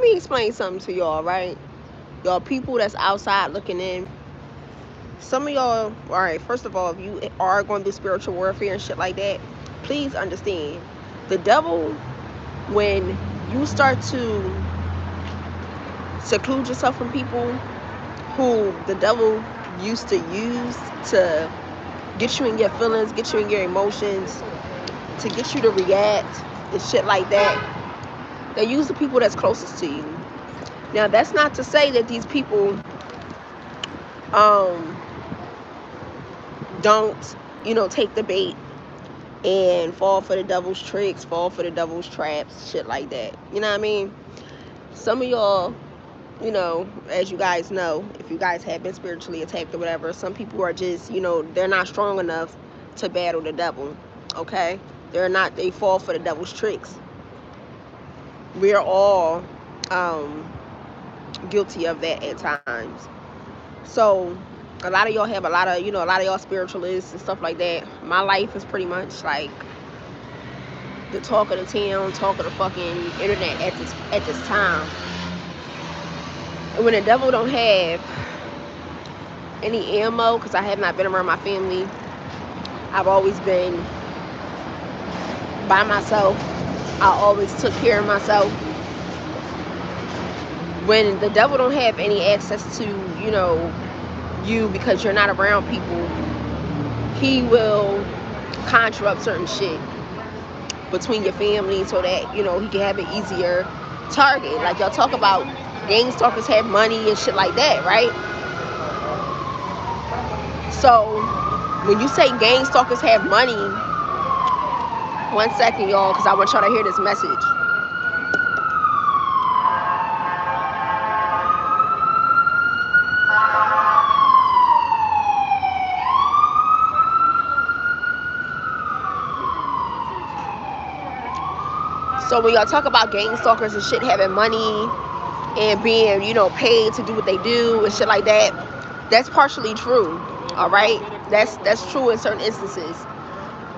me explain something to y'all, right? Y'all people that's outside looking in. Some of y'all, all right, first of all, if you are going through spiritual warfare and shit like that, please understand the devil, when you start to seclude yourself from people who the devil used to use to get you in your feelings, get you in your emotions, to get you to react and shit like that, they use the people that's closest to you. Now, that's not to say that these people um, don't, take the bait and fall for the devil's tricks, fall for the devil's traps, shit like that. You know what I mean? Some of y'all, as you guys know, if you guys have been spiritually attacked or whatever, some people are just, they're not strong enough to battle the devil. Okay? They fall for the devil's tricks. We're all guilty of that at times. So a lot of y'all have a lot of y'all spiritualists and stuff like that. My life is pretty much like the talk of the town, talk of the fucking internet at this time. And when the devil don't have any ammo, because I have not been around my family, I've always been by myself. I always took care of myself. When the devil don't have any access to, you because you're not around people, he will conjure up certain shit between your family so that, he can have an easier target. Like y'all talk about gang stalkers have money and shit like that, right? So when you say gang stalkers have money, one second, y'all, because I want y'all to hear this message. So when y'all talk about gang stalkers and shit having money and being, paid to do what they do and shit like that, that's partially true. All right, that's true in certain instances.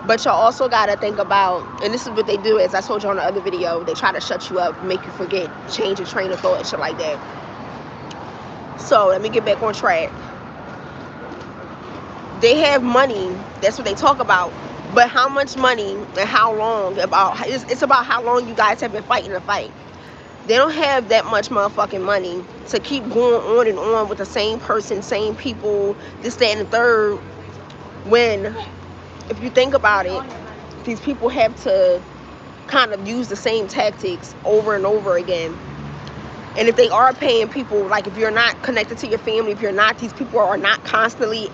But y'all also gotta think about, and this is what they do, as I told you on the other video, they try to shut you up, make you forget, change your train of thought and shit like that. So let me get back on track. They have money, that's what they talk about. But how much money and how long, it's about how long you guys have been fighting the fight. They don't have that much motherfucking money to keep going on and on with the same person, same people, this, that, and the third. When, if you think about it, these people have to kind of use the same tactics over and over again. And if they are paying people, like if you're not connected to your family, if you're not, these people are not constantly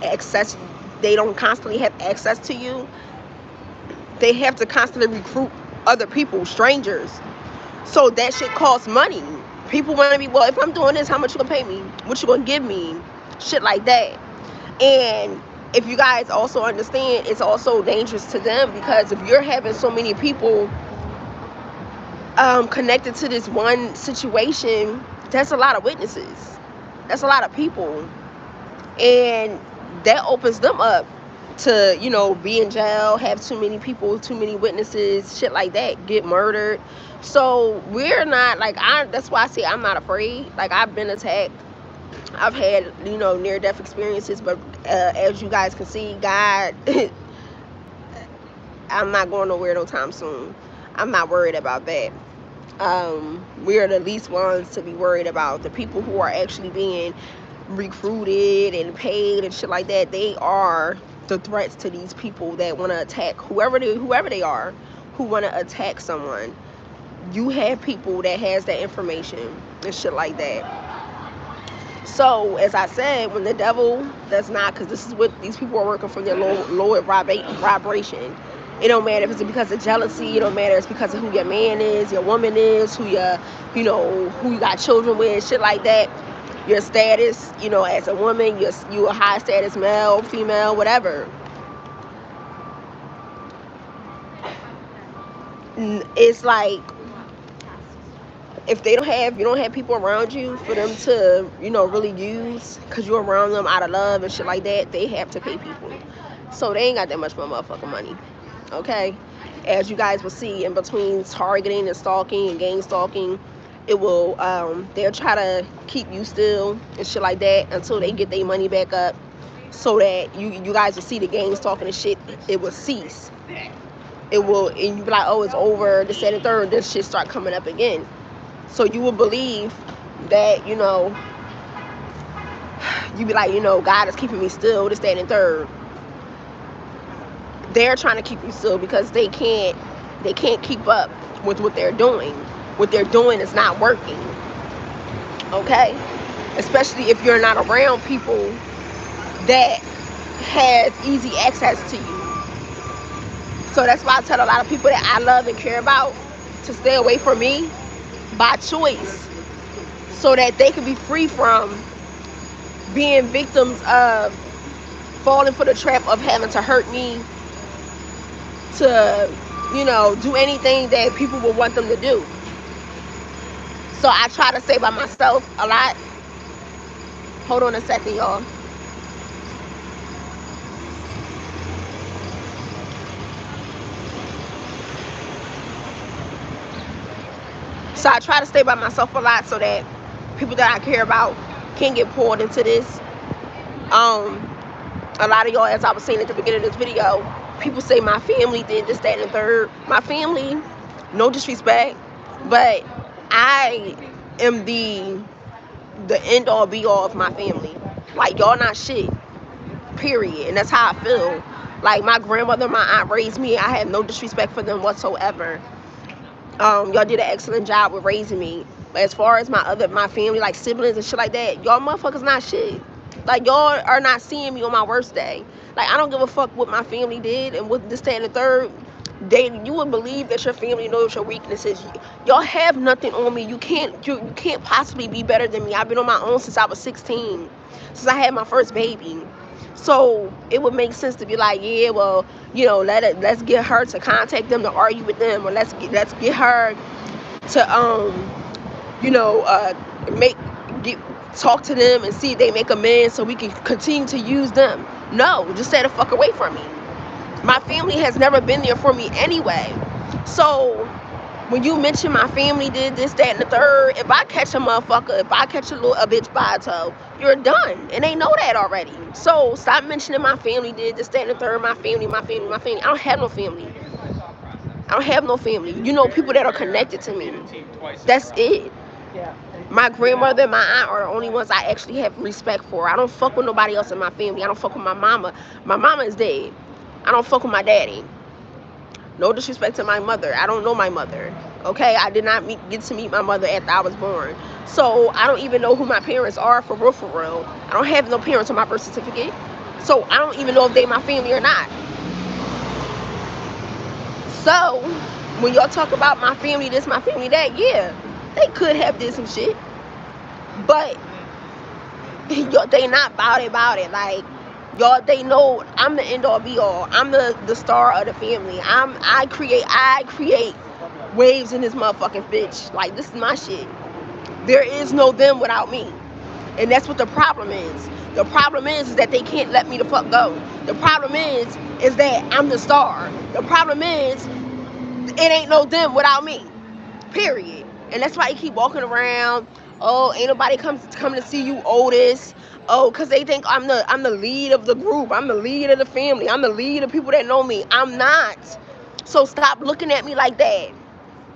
they don't constantly have access to you. They have to constantly recruit other people, strangers. So that shit costs money. People want to be, well, if I'm doing this, how much you gonna pay me? What you gonna give me? Shit like that. And if you guys also understand, it's also dangerous to them, because if you're having so many people connected to this one situation, that's a lot of witnesses. That's a lot of people. And that opens them up to, be in jail, have too many people, too many witnesses, shit like that, get murdered. So we're not, like, that's why I say I'm not afraid. Like, I've been attacked. I've had, near-death experiences, but as you guys can see, God, I'm not going nowhere no time soon. I'm not worried about that. We are the least ones to be worried about. The people who are actually being recruited and paid and shit like that, they are the threats to these people that want to attack whoever they are, who want to attack someone. You have people that has that information and shit like that. So as I said, when the devil does not, because this is what these people are working from, their lower vibration. It don't matter if it's because of jealousy. It don't matter if it's because of who your man is, your woman is, who you got children with, shit like that. Your status, as a woman, you a high status male, female, whatever. It's like, if you don't have people around you for them to, really use, because you're around them out of love and shit like that, they have to pay people. So they ain't got that much more motherfucking money. Okay? As you guys will see, in between targeting and stalking and gang stalking, It will they'll try to keep you still and shit like that until they get their money back up, so that you guys will see the games talking and shit. It will cease. It will, and you be like, oh, it's over, the second, third, this shit start coming up again. So you will believe that, you be like, God is keeping me still, this, that, and third. They're trying to keep you still because they can't keep up with what they're doing. What they're doing is not working. Okay? Especially if you're not around people that have easy access to you. So that's why I tell a lot of people that I love and care about to stay away from me by choice, so that they can be free from being victims of falling for the trap of having to hurt me, to do anything that people would want them to do. So I try to stay by myself a lot. Hold on a second, y'all. So I try to stay by myself a lot so that people that I care about can't get pulled into this. A lot of y'all, as I was saying at the beginning of this video, people say my family did this, that, and the third. My family, no disrespect, but I am the end all be all of my family. Like, y'all not shit, period. And that's how I feel. Like, my grandmother, my aunt raised me. I have no disrespect for them whatsoever. Y'all did an excellent job with raising me. But as far as my family, like siblings and shit like that, y'all motherfuckers not shit. Like, y'all are not seeing me on my worst day. Like, I don't give a fuck what my family did and what this, that, and the third. You would believe that your family knows your weaknesses. Y'all have nothing on me. You can't possibly be better than me. I've been on my own since I was 16, since I had my first baby. So it would make sense to be like, yeah, well, let's get her to contact them, to argue with them, or let's get her to talk to them and see if they make amends so we can continue to use them. No, just stay the fuck away from me. My family has never been there for me anyway. So when you mention my family did this, that, and the third, if I catch a motherfucker, if I catch a bitch by a toe, you're done. And they know that already. So stop mentioning my family did this, that, and the third, my family. I don't have no family. I don't have no family. People that are connected to me. That's it. My grandmother and my aunt are the only ones I actually have respect for. I don't fuck with nobody else in my family. I don't fuck with my mama. My mama is dead. I don't fuck with my daddy. No disrespect to my mother. I don't know my mother. Okay? I did not get to meet my mother after I was born. So I don't even know who my parents are for real, for real. I don't have no parents on my birth certificate. So I don't even know if they my family or not. So when y'all talk about my family this, my family that, yeah, they could have did some shit. But they not about it. Like, y'all, they know I'm the end all be all. I'm the star of the family. I create waves in this motherfucking bitch. Like, this is my shit. There is no them without me. And that's what the problem is. The problem is that they can't let me the fuck go. The problem is that I'm the star. The problem is it ain't no them without me. Period. And that's why you keep walking around. Oh, ain't nobody coming to see you, Otis. Oh, because they think I'm the lead of the group. I'm the lead of the family. I'm the lead of people that know me. I'm not. So stop looking at me like that.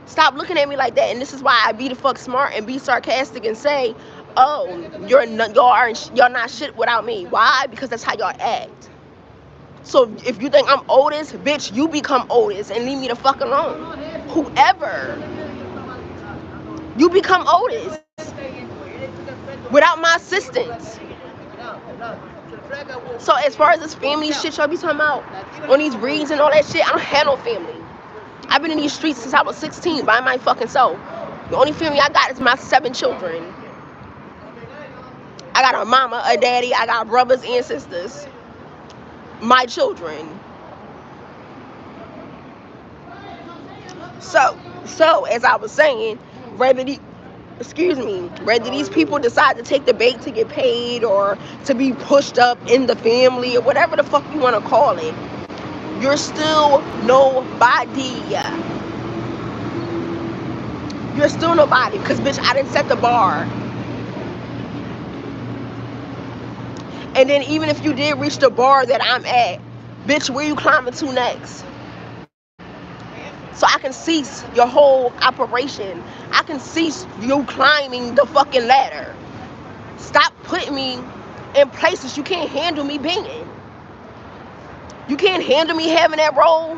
Stop looking at me like that. And this is why I be the fuck smart and be sarcastic and say, oh, y'all not shit without me. Why? Because that's how y'all act. So if you think I'm Otis, bitch, you become Otis and leave me the fuck alone. Whoever. You become Otis without my assistance. So as far as this family shit y'all be talking about on these breeds and all that shit, I don't have no family. I've been in these streets since I was 16 by my fucking self. The only family I got is my 7 children. I got a mama, a daddy, I got brothers and sisters. My children. So as I was saying, whether these people decide to take the bait to get paid or to be pushed up in the family or whatever the fuck you want to call it, you're still nobody. you're still nobody. Because, bitch, I didn't set the bar. And then even if you did reach the bar that I'm at, bitch, where you climbing to next? So I can cease your whole operation. I can cease you climbing the fucking ladder. Stop putting me in places you can't handle me being. You can't handle me having that role.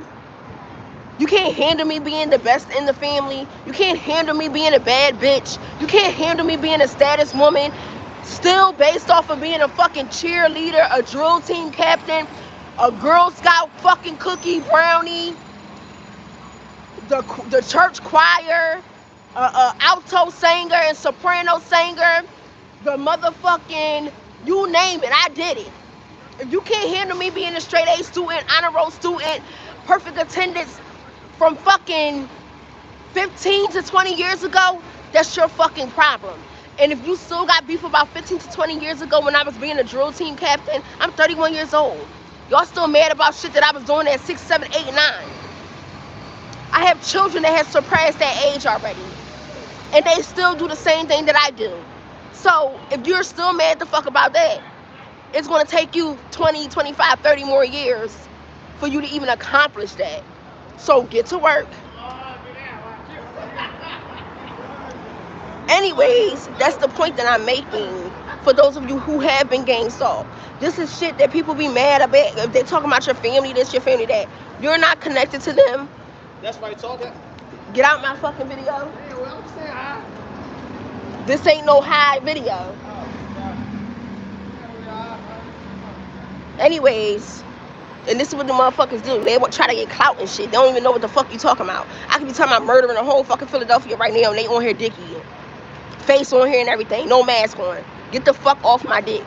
You can't handle me being the best in the family. You can't handle me being a bad bitch. You can't handle me being a status woman. Still based off of being a fucking cheerleader, a drill team captain, a Girl Scout fucking cookie brownie, the church choir, alto singer and soprano singer, the motherfucking, you name it, I did it. If you can't handle me being a straight A student, honor roll student, perfect attendance from fucking 15 to 20 years ago, that's your fucking problem. And if you still got beef about 15 to 20 years ago when I was being a drill team captain, I'm 31 years old. Y'all still mad about shit that I was doing at 6, 7, 8, 9. I have children that have surpassed that age already. And they still do the same thing that I do. So if you're still mad the fuck about that, it's going to take you 20, 25, 30 more years for you to even accomplish that. So get to work. Anyways, that's the point that I'm making for those of you who have been gang stalked. This is shit that people be mad about. If they talking about your family this, your family that. You're not connected to them. That's why you talking. Get out my fucking video. This ain't no high video. Anyways, and this is what the motherfuckers do. They try to get clout and shit. They don't even know what the fuck you talking about. I could be talking about murdering the whole fucking Philadelphia right now and they on here dicky. Face on here and everything. No mask on. Get the fuck off my dick.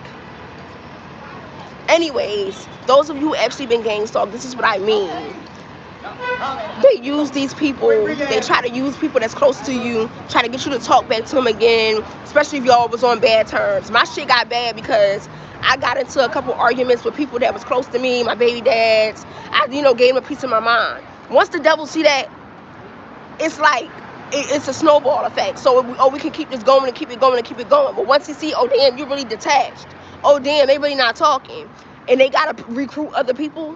Anyways, those of you who actually been gang stalked, this is what I mean. They use these people. They try to use people that's close to you, try to get you to talk back to them again, especially if y'all was on bad terms. My shit got bad because I got into a couple arguments with people that was close to me, my baby dads. I, gave them a piece of my mind. Once the devil see that, it's like, it's a snowball effect. So, we can keep this going and keep it going and keep it going. But once he see, oh, damn, you're really detached. Oh, damn, they really not talking. And they got to recruit other people.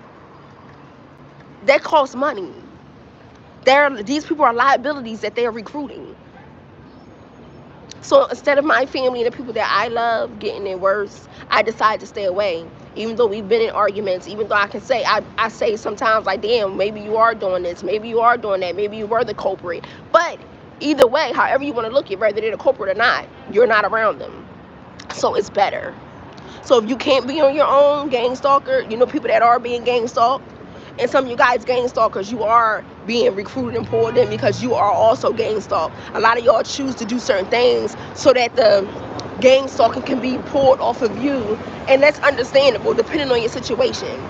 That costs money. These people are liabilities that they're recruiting. So instead of my family and the people that I love getting it worse, I decide to stay away. Even though we've been in arguments, even though I can say, I say sometimes like, damn, maybe you are doing this, maybe you are doing that, maybe you were the culprit. But either way, however you want to look at it, whether they're the culprit or not, you're not around them. So it's better. So if you can't be on your own, gang stalker, people that are being gang stalked, and some of you guys gang stalkers, you are being recruited and pulled in because you are also gang stalked. A lot of y'all choose to do certain things so that the gang stalking can be pulled off of you, and that's understandable depending on your situation.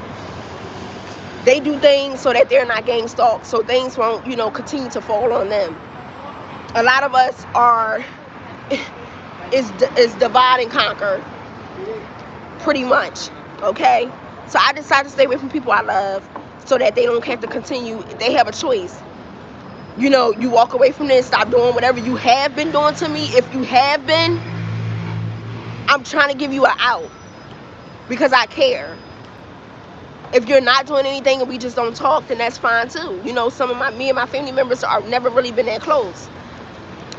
They do things so that they're not gang stalked, so things won't, continue to fall on them. A lot of us are is divide and conquer, pretty much. Okay, so I decided to stay away from people I love, so that they don't have to continue. They have a choice. You walk away from this, stop doing whatever you have been doing to me. If you have been, I'm trying to give you an out because I care. If you're not doing anything and we just don't talk, then that's fine too. Some of me and my family members are never really been that close.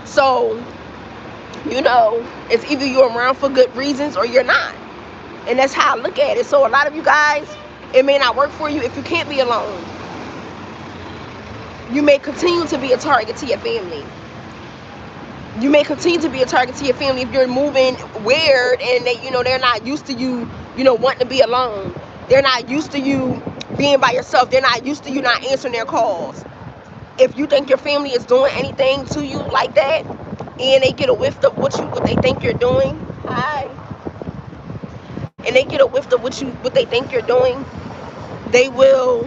So, it's either you're around for good reasons or you're not. And that's how I look at it. So a lot of you guys, it may not work for you if you can't be alone. You may continue to be a target to your family. You may continue to be a target to your family if you're moving weird and they're not used to you, wanting to be alone. They're not used to you being by yourself. They're not used to you not answering their calls. If you think your family is doing anything to you like that, and they get a whiff of what they think you're doing, and they get a whiff of what they think you're doing, they will,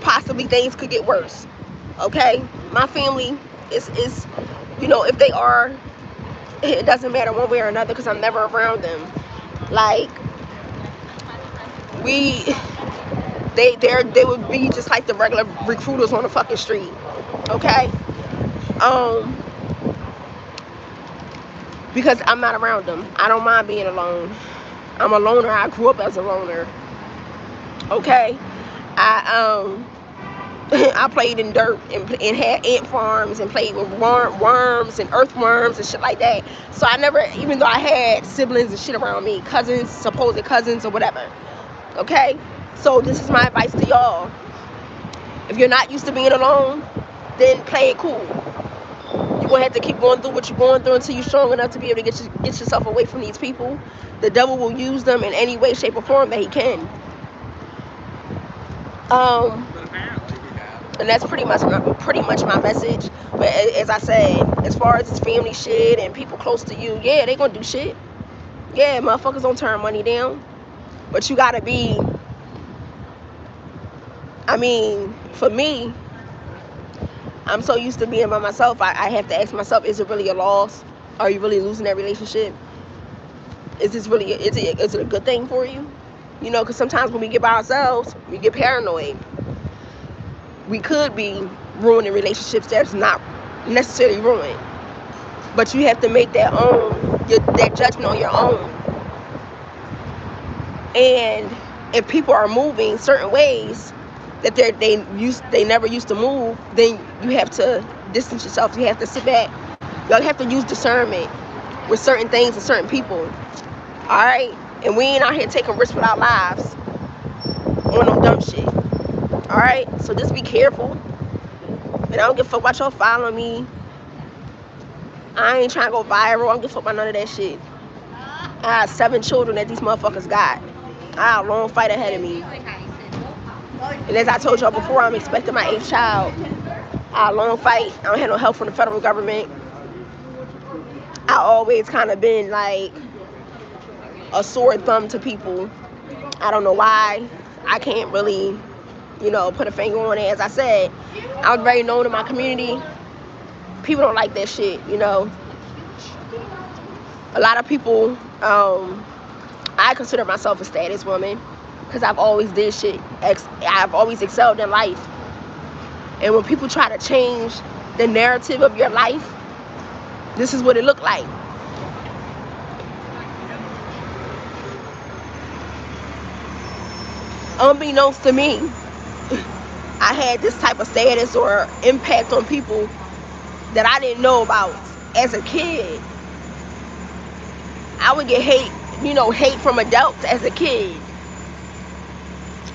possibly things could get worse. Okay, my family is if they are, it doesn't matter one way or another because I'm never around them. Like they would be just like the regular recruiters on the fucking street. Okay, Um, because I'm not around them. I don't mind being alone. I'm a loner. I grew up as a loner. Okay. I I played in dirt and had ant farms and played with worms and earthworms and shit like that. So I never, even though I had siblings and shit around me, cousins, supposed cousins or whatever. Okay. So this is my advice to y'all. If you're not used to being alone, then play it cool. You're gonna have to keep going through what you're going through until you're strong enough to be able to get yourself away from these people. The devil will use them in any way, shape, or form that he can. And that's pretty much my message. But as I said, as far as this family shit and people close to you, yeah, they gonna do shit. Yeah, motherfuckers don't turn money down. But you gotta be. I mean, for me, I'm so used to being by myself. I have to ask myself, is it really a loss? Are you really losing that relationship? Is it a good thing for you? You know, because sometimes when we get by ourselves, we get paranoid. We could be ruining relationships that's not necessarily ruined. But you have to make that judgment on your own. And if people are moving certain ways that they never used to move, then you have to distance yourself. You have to sit back. Y'all have to use discernment with certain things and certain people. All right? And we ain't out here taking risks with our lives on no dumb shit. All right? So just be careful. And I don't give a fuck about y'all following me. I ain't trying to go viral. I don't give a fuck about none of that shit. I have 7 children that these motherfuckers got. I have a long fight ahead of me. And as I told y'all before, I'm expecting my 8th child. I have a long fight. I don't have no help from the federal government. I always kind of been like a sore thumb to people. I don't know why. I can't really, put a finger on it. As I said, I was very known in my community. People don't like that shit, A lot of people, I consider myself a status woman because I've always did shit. I've always excelled in life. And when people try to change the narrative of your life, this is what it looked like. Unbeknownst to me, I had this type of status or impact on people that I didn't know about as a kid. I would get hate from adults as a kid.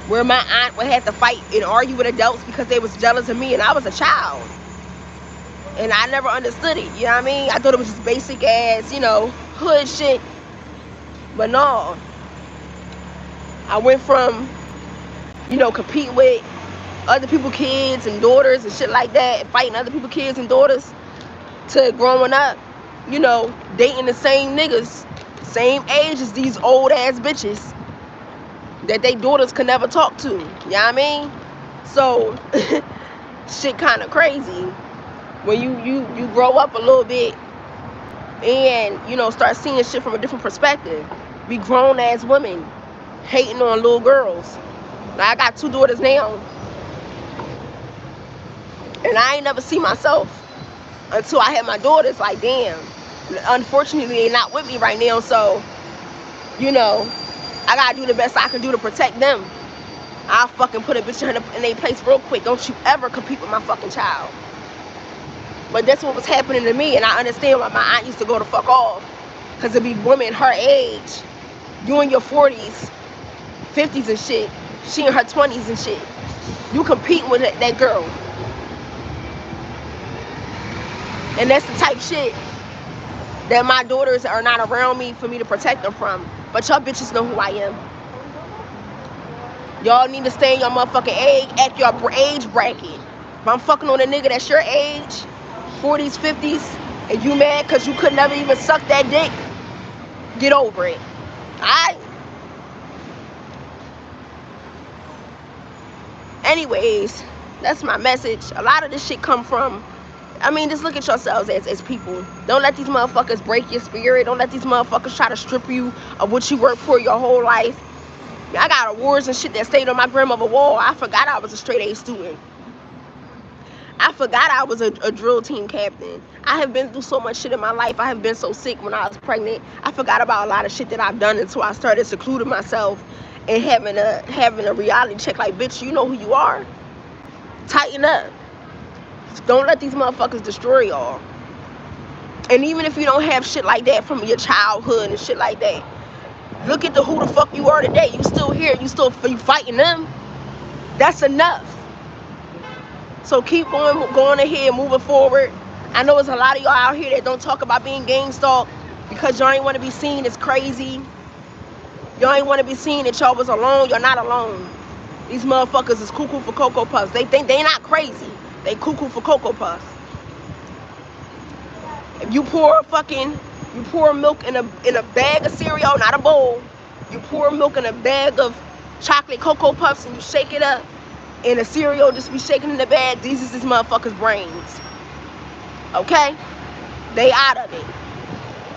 Where my aunt would have to fight and argue with adults because they was jealous of me and I was a child. And I never understood it, you know what I mean? I thought it was just basic ass, hood shit. But no. I went from, competing with other people's kids and daughters and shit like that, and fighting other people's kids and daughters, to growing up, dating the same niggas, same age as these old ass bitches that they daughters could never talk to. You know what I mean? So shit kind of crazy when you grow up a little bit and start seeing shit from a different perspective. Be grown ass women hating on little girls. Like, I got 2 daughters now, and I ain't never see myself until I had my daughters. Like, damn, unfortunately they're not with me right now, so I gotta do the best I can do to protect them. I'll fucking put a bitch in their place real quick. Don't you ever compete with my fucking child. But that's what was happening to me, and I understand why my aunt used to go the fuck off. Because it'd be women her age, you in your 40s, 50s and shit, she in her 20s and shit. You competing with that girl. And that's the type shit that my daughters are not around me for me to protect them from. But y'all bitches know who I am. Y'all need to stay in your motherfucking age bracket. If I'm fucking on a nigga that's your age, 40s, 50s, and you mad because you could never even suck that dick, get over it. Alright? Anyways, that's my message. A lot of this shit come from, just look at yourselves as people. Don't let these motherfuckers break your spirit. Don't let these motherfuckers try to strip you of what you worked for your whole life. I got awards and shit that stayed on my grandmother's wall. I forgot I was a straight A student. I forgot I was a drill team captain. I have been through so much shit in my life. I have been so sick when I was pregnant. I forgot about a lot of shit that I've done until I started secluding myself and having a reality check. Like, bitch, you know who you are. Tighten up. Don't let these motherfuckers destroy y'all. And even if you don't have shit like that from your childhood and shit like that, look at who the fuck you are today. You still here. You fighting them. That's enough. So keep going ahead, moving forward. I know there's a lot of y'all out here that don't talk about being gang stalked because y'all ain't want to be seen as crazy. Y'all ain't want to be seen that y'all was alone. You're not alone. These motherfuckers is cuckoo for Cocoa Puffs. They think they not crazy. They cuckoo for Cocoa Puffs. If you pour milk in a bag of cereal, not a bowl. You pour milk in a bag of chocolate Cocoa Puffs and you shake it up, and the cereal just be shaking in the bag. These is this motherfucker's brains. Okay? They out of it.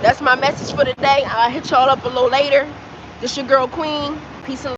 That's my message for today. I'll hit y'all up a little later. This your girl Queen. Peace and